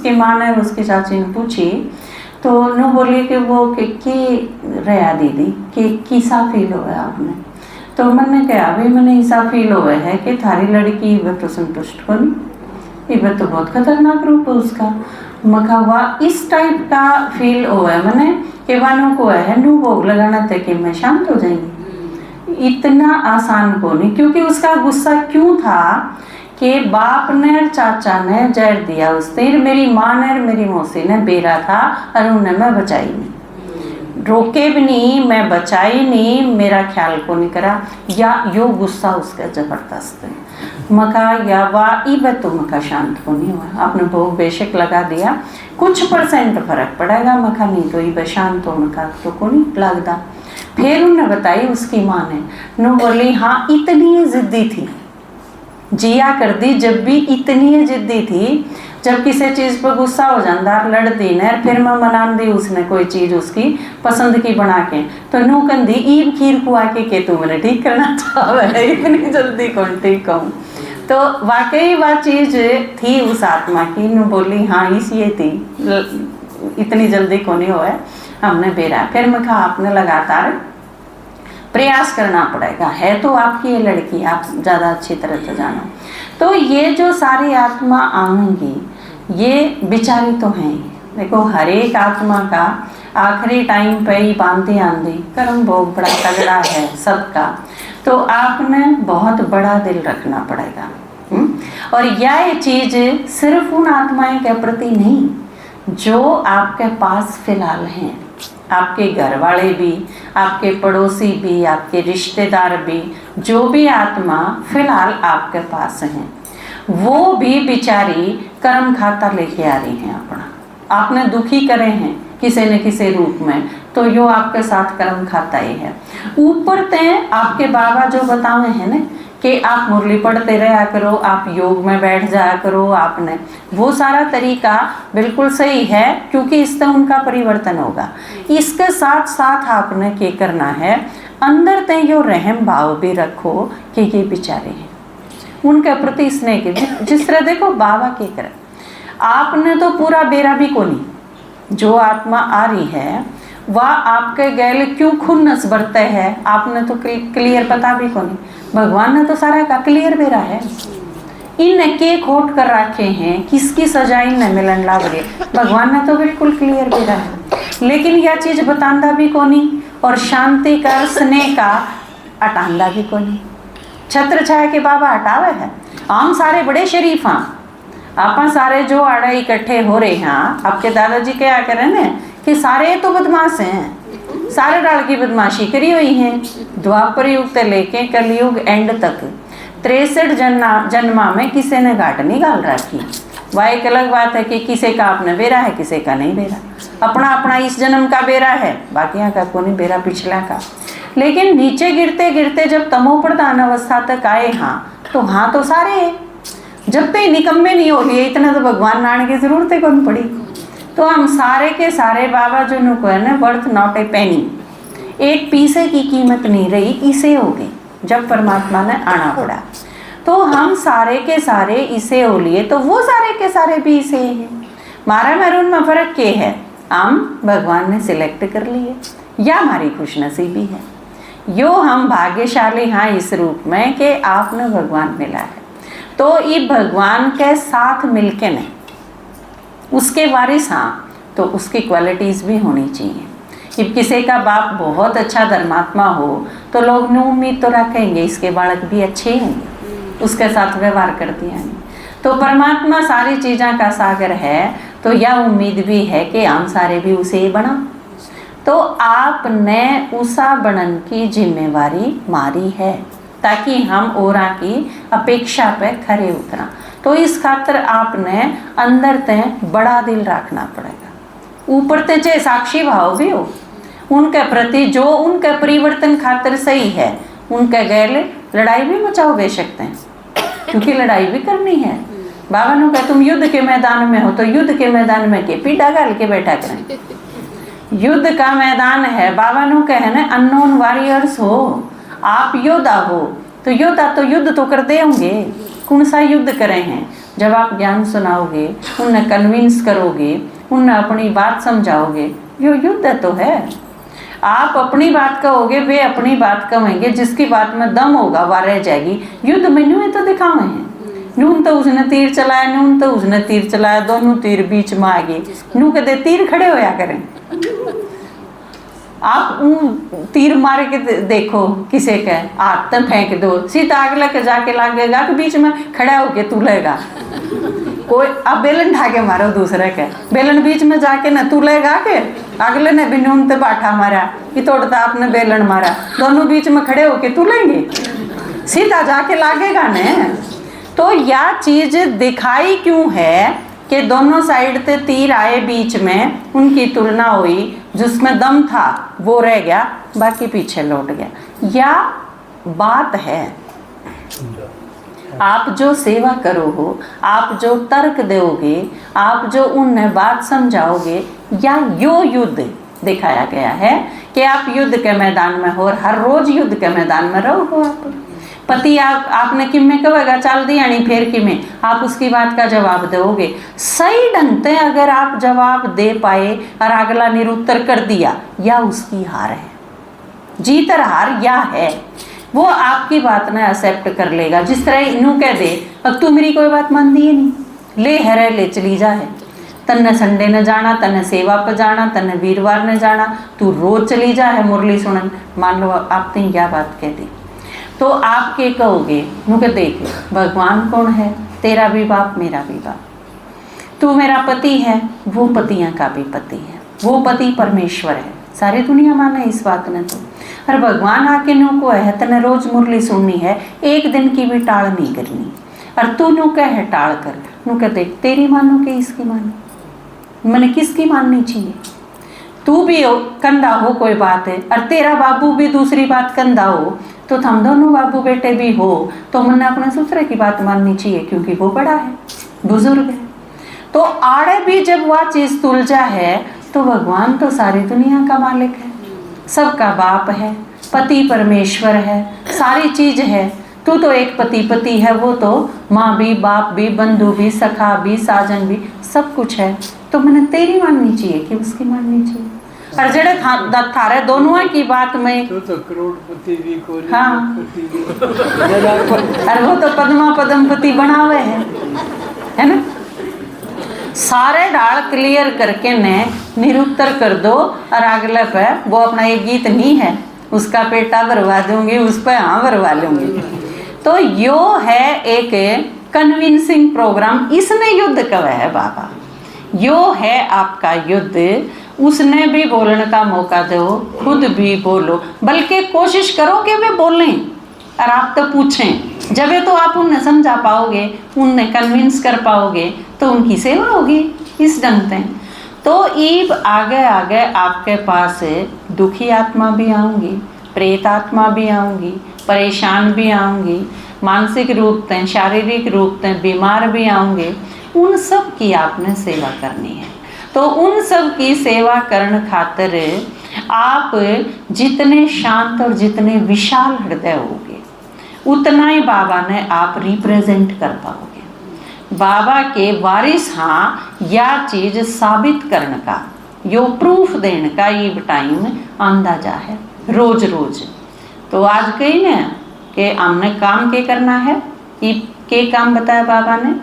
उसकी माँ ने उसकी चाची ने पूछी तो नु बोली कि वो कि रहा दीदी कि किसा फील हुआ आपने। तो मैंने कहा भाई मैंने ऐसा फील हुआ है कि थारी लड़की वह तो संतुष्ट को नहीं, ये तो बहुत खतरनाक रूप है उसका। मखा हुआ इस टाइप का फील हुआ है मैंने कि वानों को है नू भोग लगाना था कि मैं शांत हो जाएंगी। इतना आसान को नहीं, क्योंकि उसका गुस्सा क्यों था कि बाप ने और चाचा ने जहर दिया उसने, मेरी माँ ने और मेरी मौसी ने बेरा था और उन्हें मैं बचाई नहीं, रोके भी नहीं, मैं बचाई नहीं, मेरा ख्याल को नहीं करा, या यो गुस्सा उसका जबरदस्त है। मका या वाई व तो मका शांत को नहीं हुआ, आपने भोग बेशक लगा दिया, कुछ % फर्क पड़ेगा, मका नहीं तो ये शांत हो मका तो को नहीं लगता। फिर उन्हें बताई उसकी माँ ने, नो बोली हाँ इतनी जिद्दी थी, जिया कर दी जब भी इतनी जिद्दी थी, जब किसी चीज़ पर गुस्सा हो जाता लड़ दी ने फिर मैं मना दी उसने कोई चीज़ उसकी पसंद की बना के, तो नू कंदी ईब खीर खुआ के तू मैंने ठीक करना चाहे इतनी जल्दी कौन ठीक कहूँ। तो वाकई वह चीज़ थी उस आत्मा की, नू बोली हाँ इस ये थी, इतनी जल्दी को नहीं हुआ हमने बेरा। फिर मैं कहा आपने लगातार प्रयास करना पड़ेगा, है तो आपकी ये लड़की, आप ज़्यादा अच्छी तरह से जानो। तो ये जो सारी आत्मा आएंगी ये बिचारी तो हैं ही, देखो हर एक आत्मा का आखिरी टाइम पे ही बांधे आंधी कर्म भोग बड़ा तगड़ा है सबका, तो आपने बहुत बड़ा दिल रखना पड़ेगा। और यह चीज़ सिर्फ उन आत्माएं के प्रति नहीं जो आपके पास फिलहाल हैं, आपके घर वाले भी, आपके पड़ोसी भी, आपके रिश्तेदार भी, जो भी आत्मा फिलहाल आपके पास हैं वो भी बेचारी कर्म खाता लेके आ रही हैं अपना, आपने दुखी करे हैं किसी न किसी रूप में, तो यो आपके साथ कर्म खाता ही है। ऊपर ते आपके बाबा जो बताए हैं ना कि आप मुरली पढ़ते रहा करो, आप योग में बैठ जाया करो, आपने वो सारा तरीका बिल्कुल सही है, क्योंकि इससे उनका परिवर्तन होगा। इसके साथ साथ आपने क्या करना है, अंदर ते यो रहम भाव भी रखो कि ये बेचारे हैं, उनके प्रति स्नेह के जिस तरह देखो बाबा के करे, आपने तो पूरा बेरा भी को नहीं, जो आत्मा आ रही है वह आपके गैल क्यों खुन्नस बरते है आपने तो क्लियर पता भी को नहीं, भगवान ने तो सारा का क्लियर बेरा है, इन के खोट कर रखे हैं, किसकी सजा इन मिलन लाग रही, भगवान ने तो बिल्कुल क्लियर बेरा है, लेकिन यह चीज़ बतांदा भी को नहीं और शांति का स्नेह का अटांदा भी को नहीं। छत्र छाया के बाबा हटावे है, हम सारे बड़े शरीफ हाँ, आप सारे जो आड़ा इकट्ठे हो रहे हैं, आपके दादाजी क्या करें ना कि सारे तो बदमाश हैं, सारे डाल की बदमाशी करी हुई हैं, द्वापर युग से लेके कलयुग एंड तक 63 जन्मा में किसी ने घाट नहीं गाल रखी। वह एक अलग बात है कि किसी का अपना बेरा है, किसी का नहीं बेरा, अपना अपना इस जन्म का बेरा है, बाकियों का को नहीं बेरा पिछला का। लेकिन नीचे गिरते गिरते जब तमो प्रधान अवस्था तक आए हाँ तो सारे जब तक निकम्मे नहीं हो लिए, इतना तो भगवान नारायण की जरूरत है कौन पड़ी। तो हम सारे के सारे बाबा जो नुको है ना बर्थ नॉट ए पेनी, एक पैसे की कीमत नहीं रही, इसे हो गई जब परमात्मा ने आना पड़ा, तो हम सारे के सारे इसे हो लिए, तो वो सारे के सारे भी इसे हैं। मारा मैरून में फर्क क्या है, हम भगवान ने सिलेक्ट कर लिए या हमारी खुशनसीबी है, यो हम भाग्यशाली हाँ इस रूप में कि आपने भगवान मिला है। तो ये भगवान के साथ मिलके नहीं, उसके वारिस हाँ, तो उसकी क्वालिटीज़ भी होनी चाहिए। जब किसी का बाप बहुत अच्छा धर्मात्मा हो तो लोग ने उम्मीद तो रखेंगे इसके बालक भी अच्छे होंगे, उसके साथ व्यवहार करते हैं। तो परमात्मा सारी चीज़ों का सागर है, तो यह उम्मीद भी है कि हम सारे भी उसे ही बना, तो आपने उसा बनन की जिम्मेवारी मारी है ताकि हम औरा की अपेक्षा पे खरे उतरा। तो इस खातर आपने अंदर ते बड़ा दिल रखना पड़ेगा, ऊपर ते चाहे साक्षी भाव भी हो उनके प्रति, जो उनके परिवर्तन खातर सही है, उनके गैर लड़ाई भी मचाओ बेशक हैं, क्योंकि लड़ाई भी करनी है। बाबा ने कहा तुम युद्ध के मैदान में हो, तो युद्ध के मैदान में के पीड़ा गाल के बैठा करें, युद्ध का मैदान है। बाबा ने कहे ना अननोन वॉरियर्स हो, आप योद्धा हो, तो योद्धा तो युद्ध तो करते होंगे, कौन सा युद्ध करे हैं। जब आप ज्ञान सुनाओगे, उन्हें कन्विंस करोगे, उन्हें अपनी बात समझाओगे, यो युद्ध तो है। आप अपनी बात कहोगे, वे अपनी बात कहेंगे, जिसकी बात में दम होगा वह रह जाएगी। युद्ध में न्यू तो दिखावे हैं, नून तो उसने तीर चलाया, नून तो उसने तीर चलाया, दोनों तीर बीच में आ गए, नू कहते तीर खड़े होया करें। आप तीर मार के देखो, किसे के हाथ तक फेंक दो, सीधा अगले के जाके लागेगा कि बीच में खड़ा होके तुलेगा। कोई अब बेलन ढाके मारो दूसरे के, बेलन बीच में जाके न तुलेगा के अगले ने भी नून ते बाठा मारा कि तोड़ता आपने बेलन मारा, दोनों बीच में खड़े होके तुलेंगे, सीधा जाके लागेगा ने। तो यह चीज दिखाई क्यों है कि दोनों साइड से तीर आए, बीच में उनकी तुलना हुई, जिसमें दम था वो रह गया, बाकी पीछे लौट गया। या बात है, आप जो सेवा करो हो, आप जो तर्क दोगे, आप जो उन्हें बात समझाओगे, या यो युद्ध दिखाया गया है कि आप युद्ध के मैदान में हो और हर रोज युद्ध के मैदान में रहो। आप पति आपने किम में कहेगा चल दिया नहीं, फिर कि में आप उसकी बात का जवाब दोगे। सही ढंग से अगर आप जवाब दे पाए और अगला निरुत्तर कर दिया, या उसकी हार है, जीत और हार या है, वो आपकी बात ने एक्सेप्ट कर लेगा। जिस तरह इनू कह दे अब तू मेरी कोई बात मान दी नहीं, ले है ले चली जा है, तन्ने संडे ने जाना, तन्ने सेवा पर जाना, तन्ने वीरवार ने जाना, तू रोज चली जा है मुरली सुनन। मान लो आपने यह बात कह दी, तो आप क्या कहोगे, मुझे देख भगवान कौन है, तेरा भी बाप मेरा भी बाप, तू मेरा पति है, वो पतियां का भी पति है, वो पति परमेश्वर है, सारी दुनिया माने इस बात ने। तो और भगवान आके नो को है तने रोज मुरली सुननी है, एक दिन की भी टाल नहीं करनी, और तू नु कह है टाल कर, नु कह देख तेरी मानो कि इसकी मानो, मैंने किसकी माननी चाहिए। तू भी हो कंधा हो कोई बात है, और तेरा बाबू भी दूसरी बात कंधा हो, तो हम दोनों बाबू बेटे भी हो, तो मैंने अपने ससुर की बात माननी चाहिए, क्योंकि वो बड़ा है, बुजुर्ग है। तो आड़े भी जब वह चीज तुलझा है, तो भगवान तो सारी दुनिया का मालिक है, सबका बाप है, पति परमेश्वर है, सारी चीज है। तू तो एक पति है, वो तो माँ भी, बाप भी, बंधु भी, सखा भी, साजन भी, सब कुछ है। तो मैंने तेरी माननी चाहिए कि उसकी माननी चाहिए। और जड़े थारे दोनों की बात में तो करोड़पति भी को, हाँ, और वो तो पद्मा पद्मपति बनावे है ना। सारे डाल क्लियर करके ने निरुत्तर कर दो, और अगले पे वो अपना एक गीत नहीं है, उसका पेटा भरवा दूंगी, उस पे हाँ भरवा लूंगी। तो यो है एक कन्विंसिंग प्रोग्राम, इसने युद्ध कहा है बाबा, यो है आपका युद्ध। उसने भी बोलने का मौका दो, खुद भी बोलो, बल्कि कोशिश करो कि वे बोलें और आप तो पूछें। जब ये तो आप उन्हें समझा पाओगे, उन्हें कन्विंस कर पाओगे, तो उनकी सेवा होगी इस ढंग से। तो ईब आगे आगे आपके पास दुखी आत्मा भी आऊँगी, प्रेत आत्मा भी आऊँगी, परेशान भी आऊँगी, मानसिक रूप से, शारीरिक रूप से बीमार भी आऊँगे। उन सब की आपने सेवा करनी है। तो उन सब की सेवा करने खातिर आप जितने शांत और जितने विशाल हृदय होगे, उतना ही बाबा ने आप रिप्रेजेंट कर पाओगे। बाबा के वारिस हाँ या चीज़ साबित करने का, यो प्रूफ देने का ये टाइम अंदाजा है रोज रोज। तो आज कही ना कि हमने काम के करना है, ये के काम बताया बाबा ने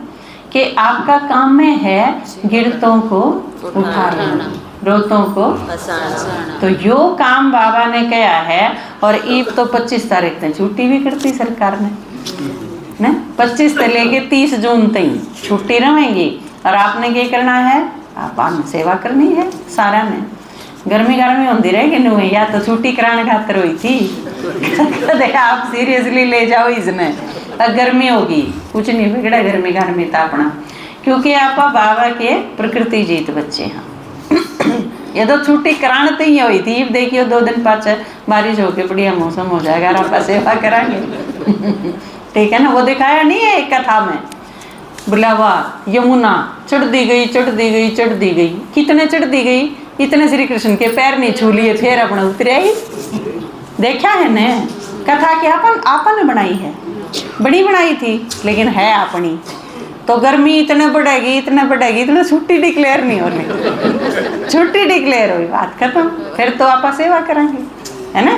कि आपका काम में है गिरतों को उठाना, रोतों को हंसाना। तो यो काम बाबा ने किया है। और ईब तो 25 तारीख तक छुट्टी भी करती सरकार ने 25 से लेके 30 जून तक छुट्टी रहेंगी। और आपने क्या करना है, आप सेवा करनी है सारा में। गर्मी होती रहेगी नु, या तो छुट्टी कराने खातर हुई थी आप सीरियसली ले जाओ इसने। गर्मी होगी कुछ नहीं बिगड़ा, गर्मी था अपना, क्योंकि आप बाबा के प्रकृति जीत बच्चे हैं। ये तो छुट्टी कराने तो ही हुई थी, देखियो 2 दिन पाँच बारिश होके बढ़िया मौसम हो जाएगा और आप सेवा कराएंगे। ठीक है ना, वो दिखाया नहीं है एक कथा में, बुलावा यमुना चढ़ दी गई, कितने चढ़ दी गई, इतने श्री कृष्ण के पैर नहीं छू लिए, फिर अपना उतरे ही। देखा है ने कथा कि आपन ने बनाई है, बड़ी बनाई थी लेकिन है अपनी। तो गर्मी इतने बढ़ेगी इतने छुट्टी डिक्लेयर नहीं होनी, छुट्टी डिक्लेयर हुई बात खत्म, फिर तो आप सेवा करेंगे, है ना।